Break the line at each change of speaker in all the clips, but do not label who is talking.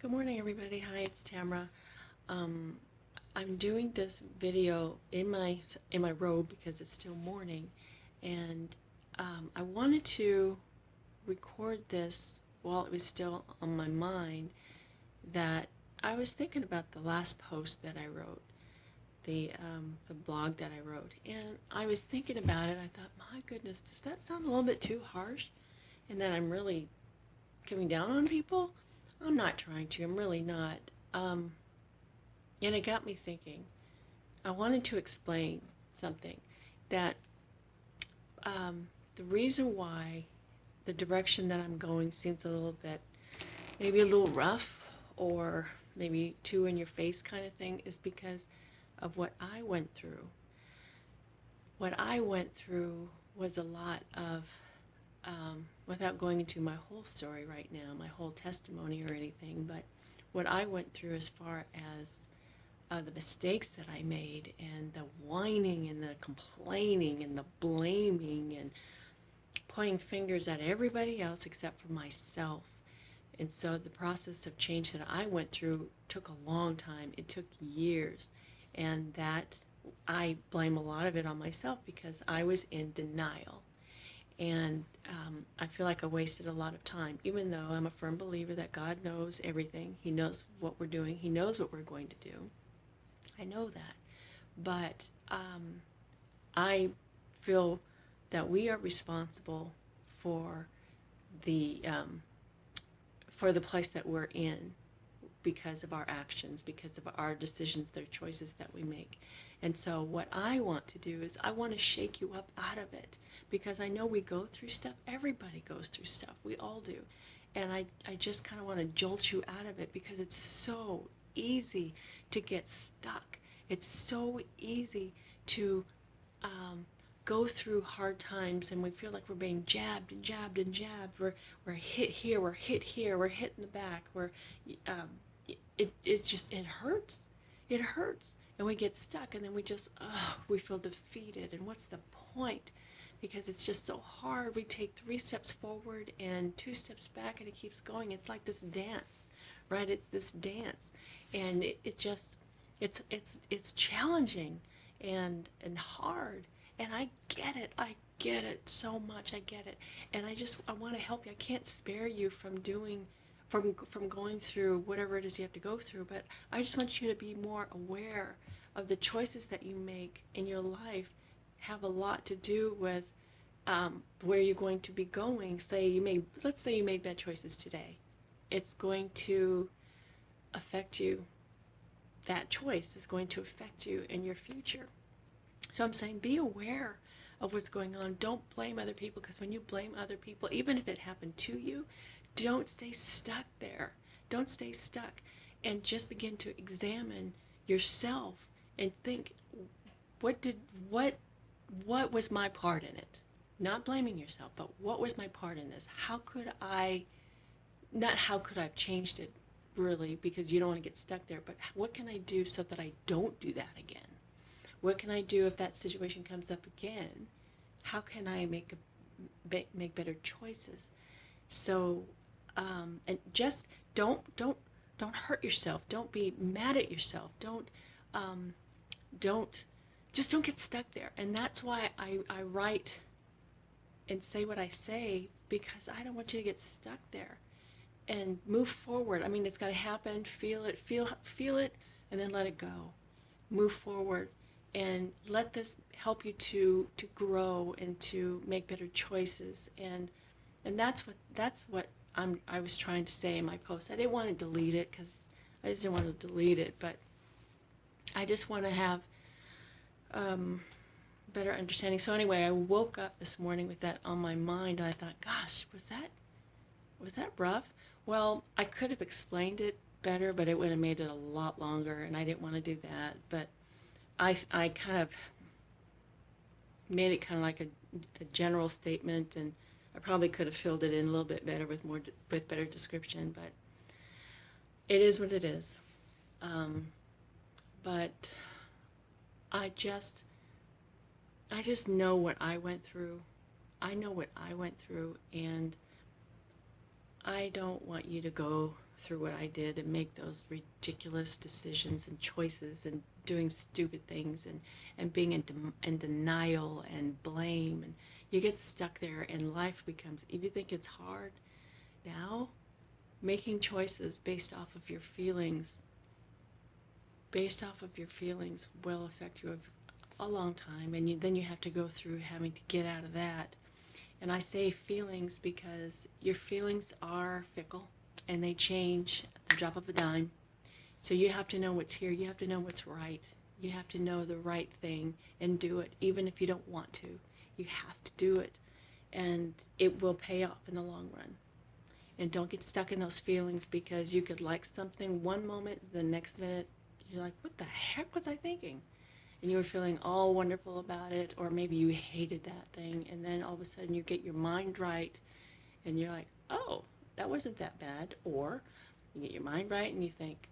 Good morning, everybody. Hi, it's Tamara. Um, I'm doing this video in my robe because it's still morning, and I wanted to record this while it was still on my mind. That I was thinking about the last post that I wrote, the blog that I wrote, and I was thinking about it. I thought, my goodness, does that sound a little bit too harsh? And that I'm really coming down on people? I'm not trying to. I'm really not. Um, and it got me thinking. I wanted to explain something that the reason why the direction that I'm going seems a little bit, maybe a little rough or maybe too in your face kind of thing is because of what I went through. What I went through was a lot of, without going into my whole story right now, my whole testimony or anything, but what I went through as far as the mistakes that I made and the whining and the complaining and the blaming and pointing fingers at everybody else except for myself. And so the process of change that I went through took a long time. It took years. And that I blame a lot of it on myself because I was in denial. And I feel like I wasted a lot of time, even though I'm a firm believer that God knows everything. He knows what we're doing. He knows what we're going to do. I know that. But I feel that we are responsible for the for the place that we're in because of our actions, because of our decisions, their choices that we make. And so what I want to do is I want to shake you up out of it because I know we go through stuff. Everybody goes through stuff. We all do. And I just kind of want to jolt you out of it because it's so easy to get stuck. It's so easy to go through hard times and we feel like we're being jabbed and jabbed and jabbed. We're hit here, we're hit here, we're hit in the back. It's just, it hurts. It hurts. And we get stuck and then we feel defeated. And what's the point? Because it's just so hard. We take 3 steps forward and 2 steps back and it keeps going. It's like this dance, right? It's this dance. And it's challenging and hard. And I get it. I get it so much. I get it. And I want to help you. I can't spare you from going through whatever it is you have to go through, but I just want you to be more aware of the choices that you make in your life have a lot to do with where you're going to be going. Let's say you made bad choices today. It's going to affect you. That choice is going to affect you in your future. So I'm saying be aware of what's going on. Don't blame other people, because when you blame other people, even if it happened to you, don't stay stuck there. Don't stay stuck, and just begin to examine yourself and think, what was my part in it? Not blaming yourself, but what was my part in this? How could I have changed it, really, because you don't want to get stuck there, but what can I do so that I don't do that again? What can I do if that situation comes up again? How can I make better choices? So, and just don't hurt yourself. Don't be mad at yourself. Don't just don't get stuck there. And that's why I write and say what I say, because I don't want you to get stuck there. And move forward. I mean, it's got to happen. Feel it, and then let it go. Move forward. And let this help you to grow and to make better choices. And that's what I was trying to say in my post. I didn't want to delete it because I just didn't want to delete it, but I just want to have better understanding. So anyway, I woke up this morning with that on my mind, and I thought, gosh, was that rough? Well, I could have explained it better, but it would have made it a lot longer, and I didn't want to do that. But I kind of made it kind of like a general statement, and I probably could have filled it in a little bit better with better description, but it is what it is. But I just know what I went through. I know what I went through, and I don't want you to go through what I did and make those ridiculous decisions and choices and doing stupid things and being in denial and blame. And you get stuck there and life becomes, if you think it's hard now, making choices based off of your feelings, will affect you a long time. And then you have to go through having to get out of that. And I say feelings because your feelings are fickle and they change at the drop of a dime. So you have to know what's here. You have to know what's right. You have to know the right thing and do it, even if you don't want to. You have to do it, and it will pay off in the long run. And don't get stuck in those feelings, because you could like something one moment, the next minute you're like, what the heck was I thinking? And you were feeling all wonderful about it, or maybe you hated that thing, and then all of a sudden you get your mind right and you're like, oh, that wasn't that bad. Or you get your mind right and you think,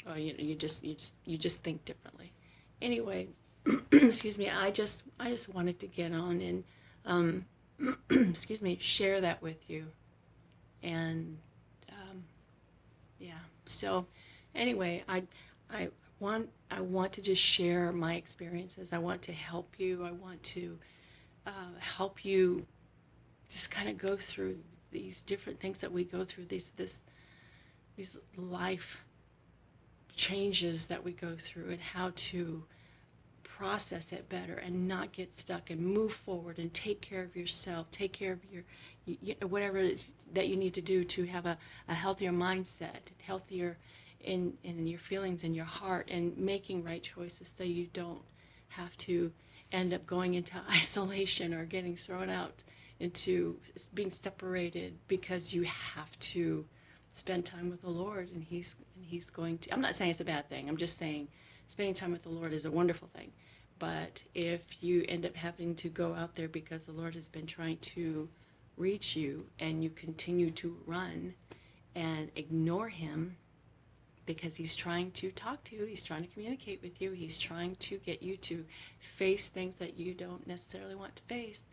oh, you just think differently. Anyway, excuse me, I just wanted to get on and excuse me, share that with you. And yeah, so anyway, I want to just share my experiences. I want to help you. I want to help you just kind of go through these different things that we go through, these life changes that we go through, and how to process it better and not get stuck and move forward and take care of yourself, take care of your whatever it is that you need to do to have a healthier mindset, healthier in your feelings and your heart, and making right choices so you don't have to end up going into isolation or getting thrown out into being separated because you have to spend time with the Lord, and he's going to, I'm not saying it's a bad thing, I'm just saying spending time with the Lord is a wonderful thing. But if you end up having to go out there because the Lord has been trying to reach you, and you continue to run and ignore him because he's trying to talk to you, he's trying to communicate with you, he's trying to get you to face things that you don't necessarily want to face,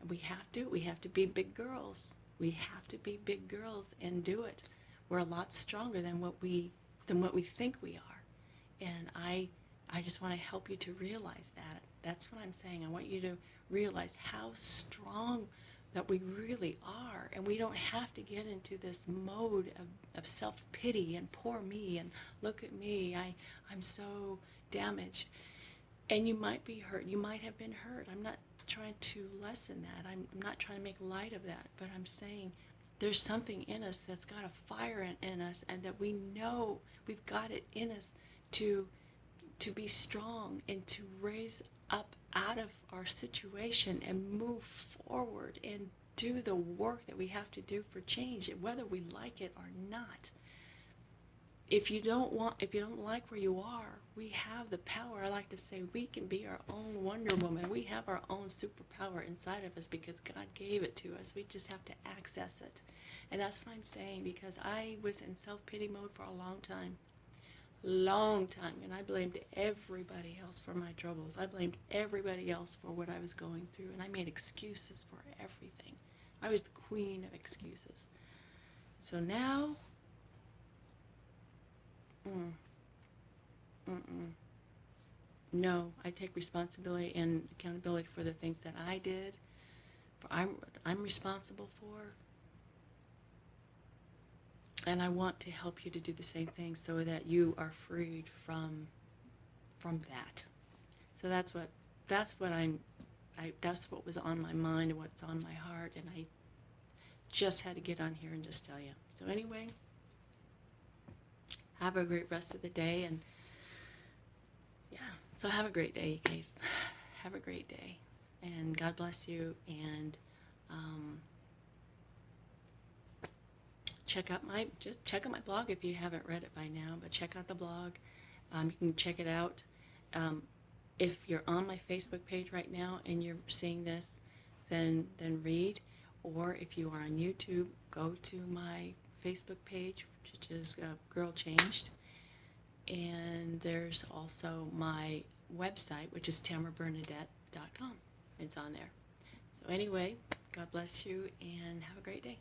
we have to be big girls. We have to be big girls and do it. We're a lot stronger than what we think we are. And I just want to help you to realize that. That's what I'm saying. I want you to realize how strong that we really are. And we don't have to get into this mode of self-pity and poor me and look at me, I'm so damaged. And you might be hurt. You might have been hurt. I'm not trying to lessen that. I'm not trying to make light of that. But I'm saying there's something in us that's got a fire in us, and that we know we've got it in us to be strong and to raise up out of our situation and move forward and do the work that we have to do for change, whether we like it or not. If you don't like where you are, we have the power. I like to say we can be our own Wonder Woman. We have our own superpower inside of us because God gave it to us. We just have to access it. And that's what I'm saying, because I was in self-pity mode for a long time, and I blamed everybody else for my troubles. I blamed everybody else for what I was going through, and I made excuses for everything. I was the queen of excuses. So now, no, I take responsibility and accountability for the things that I did, I'm responsible for. And I want to help you to do the same thing so that you are freed from that. So that's what was on my mind and what's on my heart, and I just had to get on here and just tell you. So anyway, have a great rest of the day, and yeah, so have a great day, you guys. Have a great day, and God bless you, and check out my blog if you haven't read it by now. But check out the blog. You can check it out. If you're on my Facebook page right now and you're seeing this, then read. Or if you are on YouTube, go to my Facebook page, which is Girl Changed. And there's also my website, which is TamaraBernadette.com. It's on there. So anyway, God bless you and have a great day.